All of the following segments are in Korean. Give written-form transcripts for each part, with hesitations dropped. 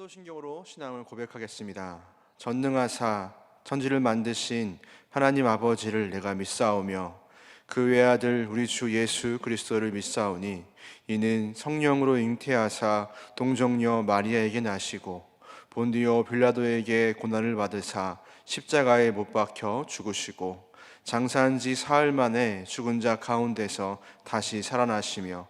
사도신경으로 신앙을 고백하겠습니다. 전능하사 천지를 만드신 하나님 아버지를 내가 믿사오며 그 외아들 우리 주 예수 그리스도를 믿사오니 이는 성령으로 잉태하사 동정녀 마리아에게 나시고 본디오 빌라도에게 고난을 받으사 십자가에 못 박혀 죽으시고 장사한 지 사흘 만에 죽은 자 가운데서 다시 살아나시며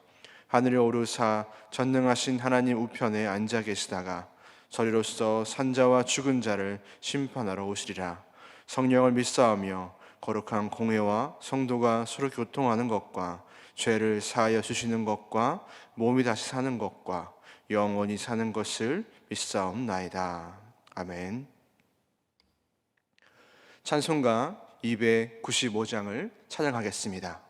하늘에 오르사 전능하신 하나님 우편에 앉아 계시다가 저리로서 산자와 죽은 자를 심판하러 오시리라. 성령을 믿사오며 거룩한 공회와 성도가 서로 교통하는 것과 죄를 사하여 주시는 것과 몸이 다시 사는 것과 영원히 사는 것을 믿사옵나이다. 아멘. 찬송가 295장을 찬양하겠습니다.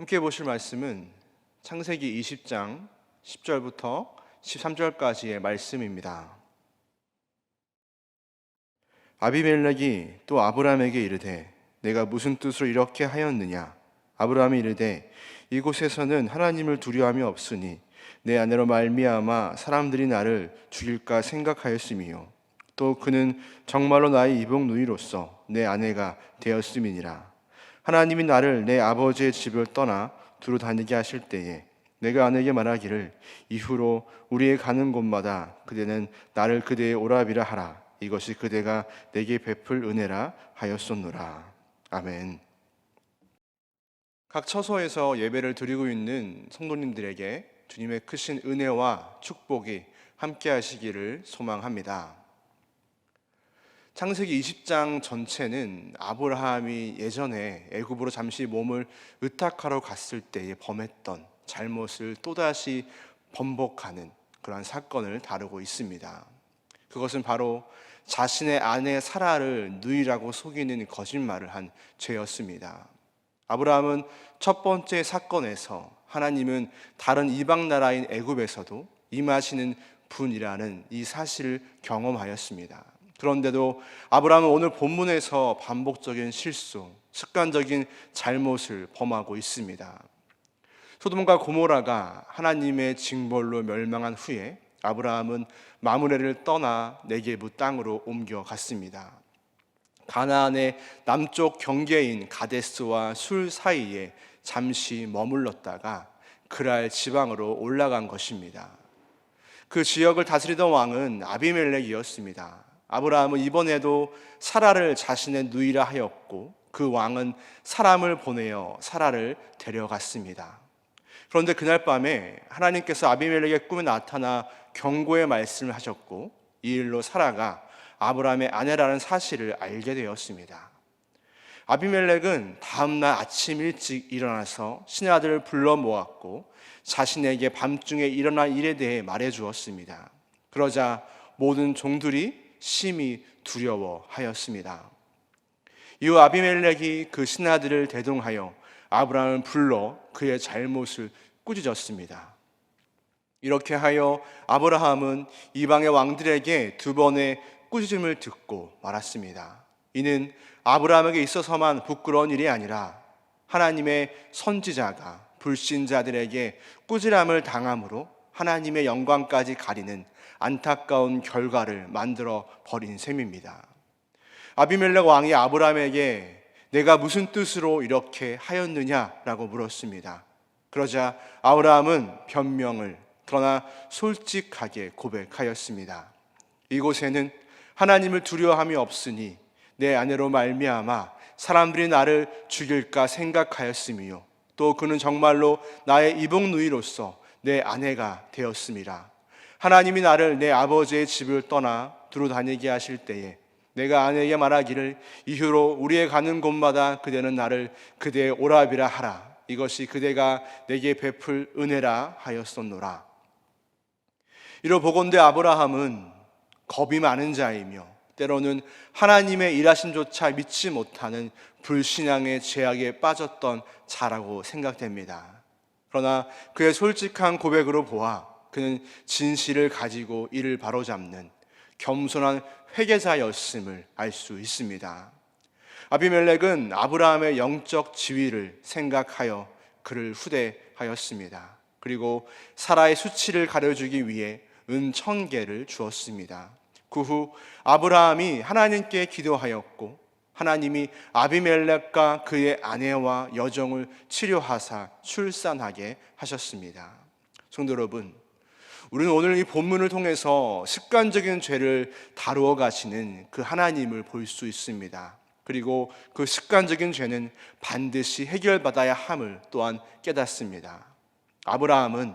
함께 보실 말씀은 창세기 20장 10절부터 13절까지의 말씀입니다. 아비멜렉이 또 아브라함에게 이르되 내가 무슨 뜻으로 이렇게 하였느냐? 아브라함이 이르되 이곳에서는 하나님을 두려움이 없으니 내 아내로 말미암아 사람들이 나를 죽일까 생각하였음이요 또 그는 정말로 나의 이복 누이로서 내 아내가 되었음이니라. 하나님이 나를 내 아버지의 집을 떠나 두루 다니게 하실 때에 내가 아내에게 말하기를 이후로 우리의 가는 곳마다 그대는 나를 그대의 오라비라 하라. 이것이 그대가 내게 베풀 은혜라 하였었노라. 아멘. 각 처소에서 예배를 드리고 있는 성도님들에게 주님의 크신 은혜와 축복이 함께 하시기를 소망합니다. 창세기 20장 전체는 아브라함이 예전에 애굽으로 잠시 몸을 의탁하러 갔을 때에 범했던 잘못을 또다시 번복하는 그러한 사건을 다루고 있습니다. 그것은 바로 자신의 아내 사라를 누이라고 속이는 거짓말을 한 죄였습니다. 아브라함은 첫 번째 사건에서 하나님은 다른 이방 나라인 애굽에서도 임하시는 분이라는 이 사실을 경험하였습니다. 그런데도 아브라함은 오늘 본문에서 반복적인 실수, 습관적인 잘못을 범하고 있습니다. 소돔과 고모라가 하나님의 징벌로 멸망한 후에 아브라함은 마므레를 떠나 네게부 땅으로 옮겨갔습니다. 가나안의 남쪽 경계인 가데스와 술 사이에 잠시 머물렀다가 그랄 지방으로 올라간 것입니다. 그 지역을 다스리던 왕은 아비멜렉이었습니다. 아브라함은 이번에도 사라를 자신의 누이라 하였고 그 왕은 사람을 보내어 사라를 데려갔습니다. 그런데 그날 밤에 하나님께서 아비멜렉의 꿈에 나타나 경고의 말씀을 하셨고 이 일로 사라가 아브라함의 아내라는 사실을 알게 되었습니다. 아비멜렉은 다음날 아침 일찍 일어나서 신의 아들을 불러 모았고 자신에게 밤중에 일어난 일에 대해 말해 주었습니다. 그러자 모든 종들이 심히 두려워하였습니다. 이후 아비멜렉이 그 신하들을 대동하여 아브라함을 불러 그의 잘못을 꾸짖었습니다. 이렇게 하여 아브라함은 이방의 왕들에게 두 번의 꾸짖음을 듣고 말았습니다. 이는 아브라함에게 있어서만 부끄러운 일이 아니라 하나님의 선지자가 불신자들에게 꾸지람을 당함으로 하나님의 영광까지 가리는 안타까운 결과를 만들어 버린 셈입니다. 아비멜렉 왕이 아브라함에게 내가 무슨 뜻으로 이렇게 하였느냐라고 물었습니다. 그러자 아브라함은 변명을 그러나 솔직하게 고백하였습니다. 이곳에는 하나님을 두려워함이 없으니 내 아내로 말미암아 사람들이 나를 죽일까 생각하였으며 또 그는 정말로 나의 이복 누이로서 내 아내가 되었음이라. 하나님이 나를 내 아버지의 집을 떠나 두루 다니게 하실 때에 내가 아내에게 말하기를 이후로 우리의 가는 곳마다 그대는 나를 그대의 오라비라 하라. 이것이 그대가 내게 베풀 은혜라 하였었노라. 이로 보건대 아브라함은 겁이 많은 자이며 때로는 하나님의 일하심조차 믿지 못하는 불신앙의 죄악에 빠졌던 자라고 생각됩니다. 그러나 그의 솔직한 고백으로 보아 그는 진실을 가지고 이를 바로잡는 겸손한 회개자였음을 알 수 있습니다. 아비멜렉은 아브라함의 영적 지위를 생각하여 그를 후대하였습니다. 그리고 사라의 수치를 가려주기 위해 은 1000개를 주었습니다. 그 후 아브라함이 하나님께 기도하였고 하나님이 아비멜렉과 그의 아내와 여종을 치료하사 출산하게 하셨습니다. 성도 여러분, 우리는 오늘 이 본문을 통해서 습관적인 죄를 다루어 가시는 그 하나님을 볼 수 있습니다. 그리고 그 습관적인 죄는 반드시 해결받아야 함을 또한 깨닫습니다. 아브라함은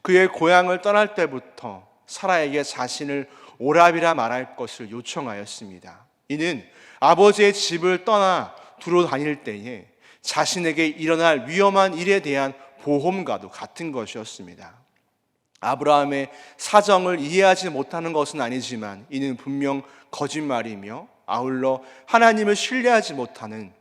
그의 고향을 떠날 때부터 사라에게 자신을 오라비라 말할 것을 요청하였습니다. 이는 아버지의 집을 떠나 두루 다닐 때에 자신에게 일어날 위험한 일에 대한 보험과도 같은 것이었습니다. 아브라함의 사정을 이해하지 못하는 것은 아니지만 이는 분명 거짓말이며 아울러 하나님을 신뢰하지 못하는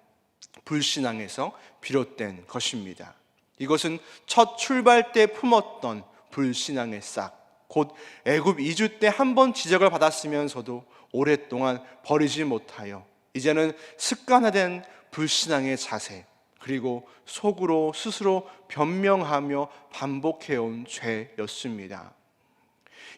불신앙에서 비롯된 것입니다. 이것은 첫 출발 때 품었던 불신앙의 싹, 곧 애굽 이주 때 한 번 지적을 받았으면서도 오랫동안 버리지 못하여 이제는 습관화된 불신앙의 자세, 그리고 속으로 스스로 변명하며 반복해온 죄였습니다.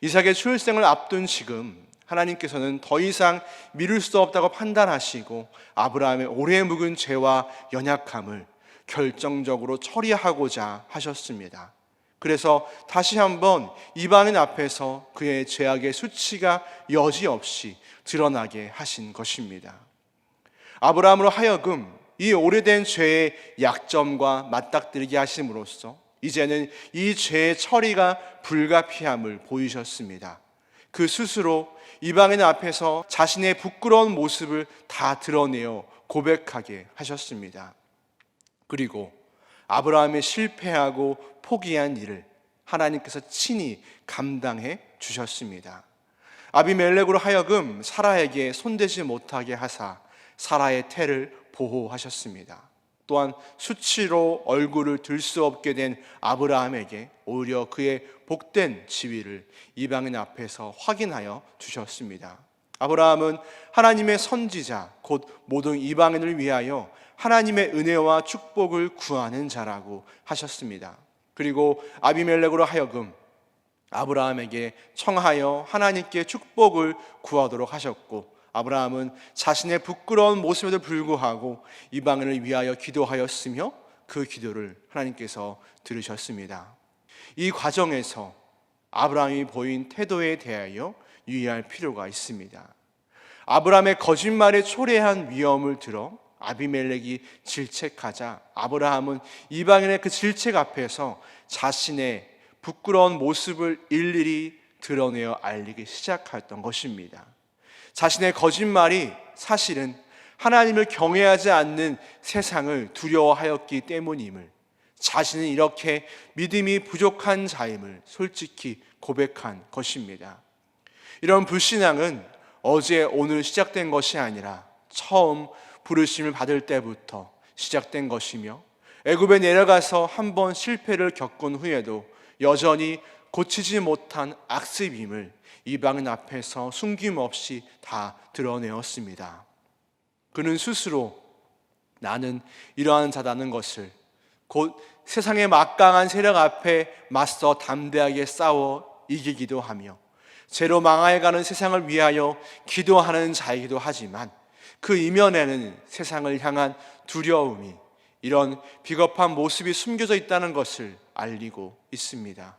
이삭의 출생을 앞둔 지금 하나님께서는 더 이상 미룰 수 없다고 판단하시고 아브라함의 오래 묵은 죄와 연약함을 결정적으로 처리하고자 하셨습니다. 그래서 다시 한번 이방인 앞에서 그의 죄악의 수치가 여지없이 드러나게 하신 것입니다. 아브라함으로 하여금 이 오래된 죄의 약점과 맞닥뜨리게 하심으로써 이제는 이 죄의 처리가 불가피함을 보이셨습니다. 그 스스로 이방인 앞에서 자신의 부끄러운 모습을 다 드러내어 고백하게 하셨습니다. 그리고 아브라함의 실패하고 포기한 일을 하나님께서 친히 감당해 주셨습니다. 아비멜렉으로 하여금 사라에게 손대지 못하게 하사 사라의 태를 보호하셨습니다. 또한 수치로 얼굴을 들 수 없게 된 아브라함에게 오히려 그의 복된 지위를 이방인 앞에서 확인하여 주셨습니다. 아브라함은 하나님의 선지자, 곧 모든 이방인을 위하여 하나님의 은혜와 축복을 구하는 자라고 하셨습니다. 그리고 아비멜렉으로 하여금 아브라함에게 청하여 하나님께 축복을 구하도록 하셨고, 아브라함은 자신의 부끄러운 모습에도 불구하고 이방인을 위하여 기도하였으며 그 기도를 하나님께서 들으셨습니다. 이 과정에서 아브라함이 보인 태도에 대하여 유의할 필요가 있습니다. 아브라함의 거짓말에 초래한 위험을 들어 아비멜렉이 질책하자 아브라함은 이방인의 그 질책 앞에서 자신의 부끄러운 모습을 일일이 드러내어 알리기 시작했던 것입니다. 자신의 거짓말이 사실은 하나님을 경외하지 않는 세상을 두려워하였기 때문임을, 자신은 이렇게 믿음이 부족한 자임을 솔직히 고백한 것입니다. 이런 불신앙은 어제 오늘 시작된 것이 아니라 처음 부르심을 받을 때부터 시작된 것이며, 애굽에 내려가서 한번 실패를 겪은 후에도 여전히 고치지 못한 악습임을 이방인 앞에서 숨김없이 다 드러내었습니다. 그는 스스로 나는 이러한 자다는 것을, 곧 세상의 막강한 세력 앞에 맞서 담대하게 싸워 이기기도 하며 죄로 망하여가는 세상을 위하여 기도하는 자이기도 하지만, 그 이면에는 세상을 향한 두려움이, 이런 비겁한 모습이 숨겨져 있다는 것을 알리고 있습니다.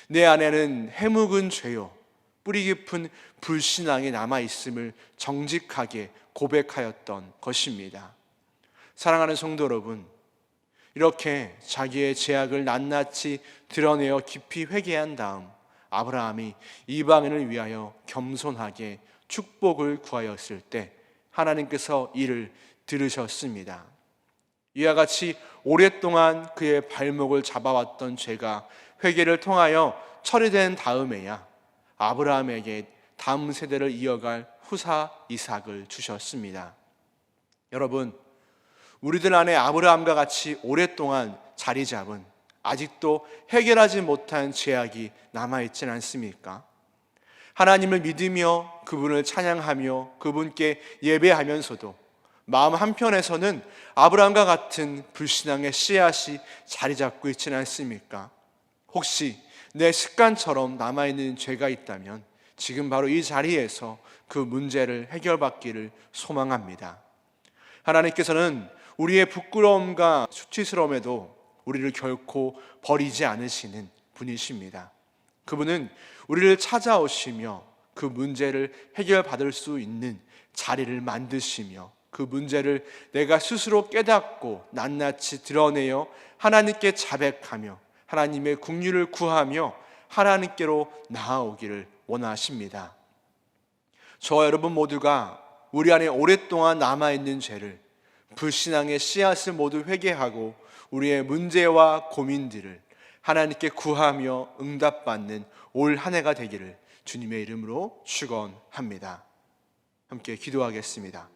내 안에는 해묵은 죄요 뿌리 깊은 불신앙이 남아있음을 정직하게 고백하였던 것입니다. 사랑하는 성도 여러분, 이렇게 자기의 죄악을 낱낱이 드러내어 깊이 회개한 다음 아브라함이 이방인을 위하여 겸손하게 축복을 구하였을 때 하나님께서 이를 들으셨습니다. 이와 같이 오랫동안 그의 발목을 잡아왔던 죄가 회개를 통하여 처리된 다음에야 아브라함에게 다음 세대를 이어갈 후사 이삭을 주셨습니다. 여러분, 우리들 안에 아브라함과 같이 오랫동안 자리 잡은, 아직도 해결하지 못한 죄악이 남아있지는 않습니까? 하나님을 믿으며 그분을 찬양하며 그분께 예배하면서도 마음 한편에서는 아브라함과 같은 불신앙의 씨앗이 자리 잡고 있지는 않습니까? 혹시 내 습관처럼 남아있는 죄가 있다면 지금 바로 이 자리에서 그 문제를 해결받기를 소망합니다. 하나님께서는 우리의 부끄러움과 수치스러움에도 우리를 결코 버리지 않으시는 분이십니다. 그분은 우리를 찾아오시며 그 문제를 해결받을 수 있는 자리를 만드시며 그 문제를 내가 스스로 깨닫고 낱낱이 드러내어 하나님께 자백하며 하나님의 긍휼을 구하며 하나님께로 나아오기를 원하십니다. 저와 여러분 모두가 우리 안에 오랫동안 남아있는 죄를, 불신앙의 씨앗을 모두 회개하고 우리의 문제와 고민들을 하나님께 구하며 응답받는 올 한 해가 되기를 주님의 이름으로 축원합니다. 함께 기도하겠습니다.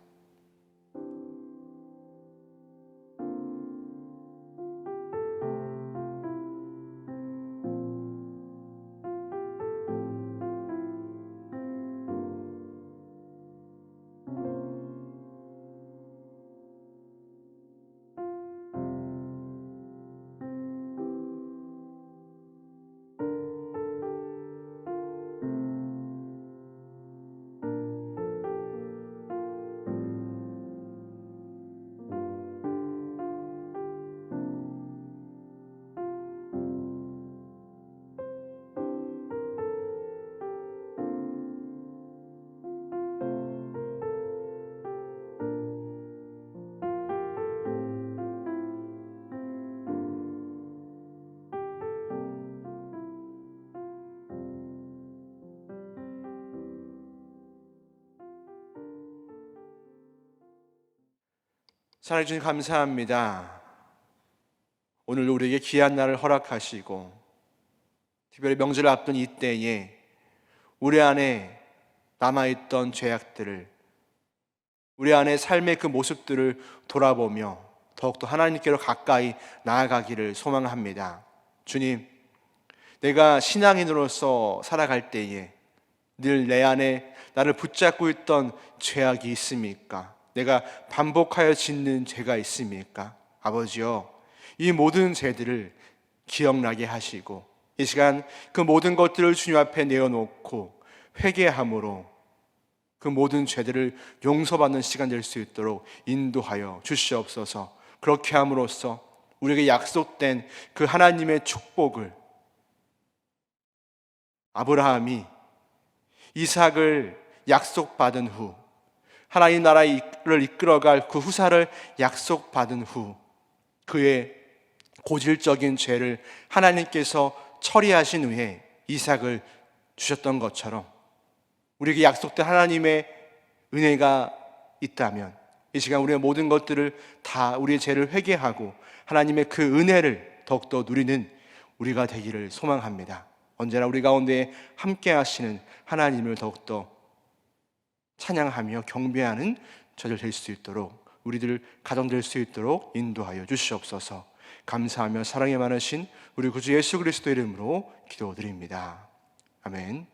사랑해 주님 감사합니다. 오늘 우리에게 귀한 날을 허락하시고 특별히 명절을 앞둔 이때에 우리 안에 남아있던 죄악들을, 우리 안에 삶의 그 모습들을 돌아보며 더욱더 하나님께로 가까이 나아가기를 소망합니다. 주님, 내가 신앙인으로서 살아갈 때에 늘 내 안에 나를 붙잡고 있던 죄악이 있습니까? 내가 반복하여 짓는 죄가 있습니까? 아버지여, 이 모든 죄들을 기억나게 하시고 이 시간 그 모든 것들을 주님 앞에 내어놓고 회개함으로 그 모든 죄들을 용서받는 시간 될 수 있도록 인도하여 주시옵소서. 그렇게 함으로써 우리에게 약속된 그 하나님의 축복을, 아브라함이 이삭을 약속받은 후, 하나님 나라를 이끌어갈 그 후사를 약속받은 후 그의 고질적인 죄를 하나님께서 처리하신 후에 이삭을 주셨던 것처럼 우리에게 약속된 하나님의 은혜가 있다면 이 시간 우리의 모든 것들을 다 우리의 죄를 회개하고 하나님의 그 은혜를 더욱더 누리는 우리가 되기를 소망합니다. 언제나 우리 가운데 함께 하시는 하나님을 더욱더 찬양하며 경배하는 저들 될 수 있도록, 우리들 가정 될 수 있도록 인도하여 주시옵소서. 감사하며 사랑이 많으신 우리 구주 예수 그리스도 이름으로 기도드립니다. 아멘.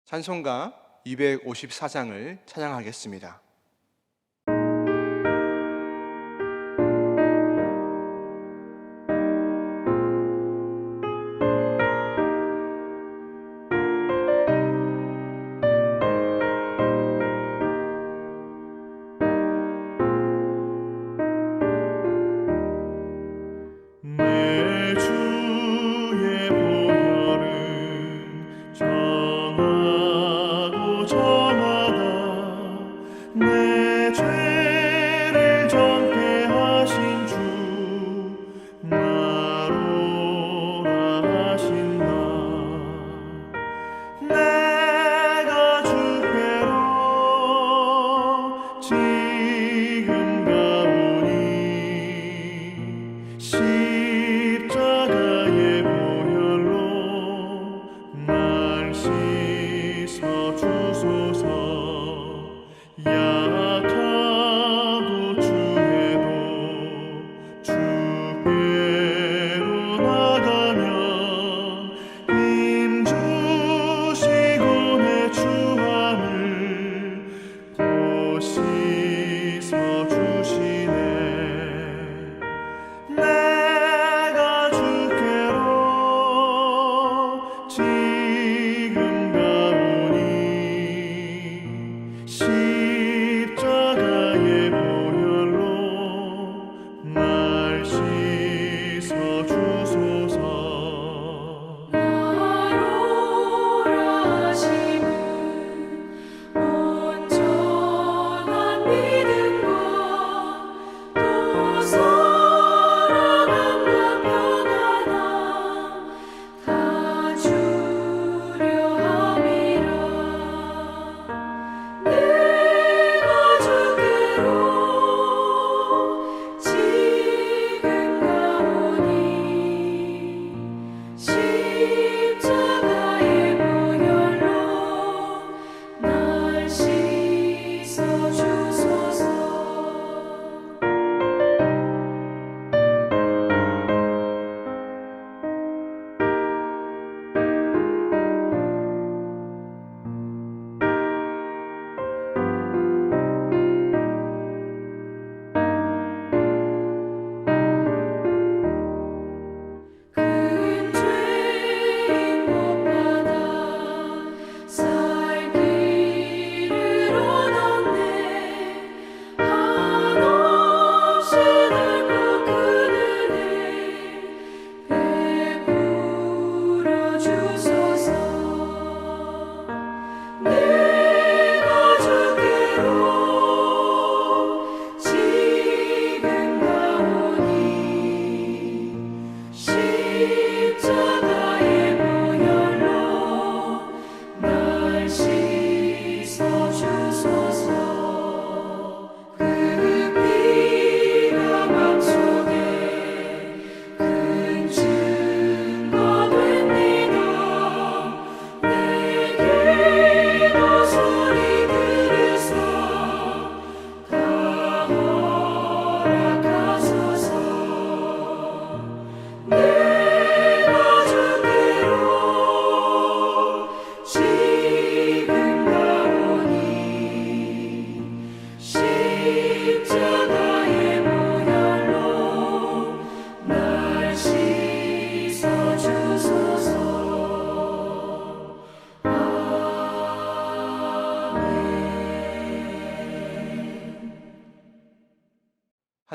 찬송가 254장을 찬양하겠습니다. 정하고 정하다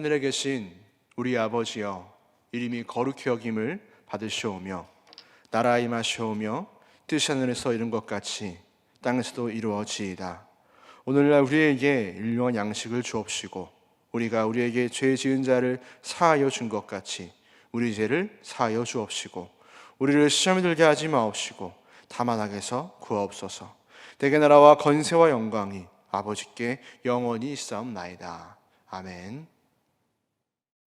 하늘에 계신 우리 아버지여, 이름이 거룩히 여김을 받으시오며 나라가 임하시오며 뜻이 하늘에서 이룬 것 같이 땅에서도 이루어지이다. 오늘날 우리에게 일용할 양식을 주옵시고 우리가 우리에게 죄 지은 자를 사하여 준 것 같이 우리 죄를 사하여 주옵시고 우리를 시험에 들게 하지 마옵시고 다만 악에서 구하옵소서. 대개 나라와 건세와 영광이 아버지께 영원히 있사옵나이다. 아멘.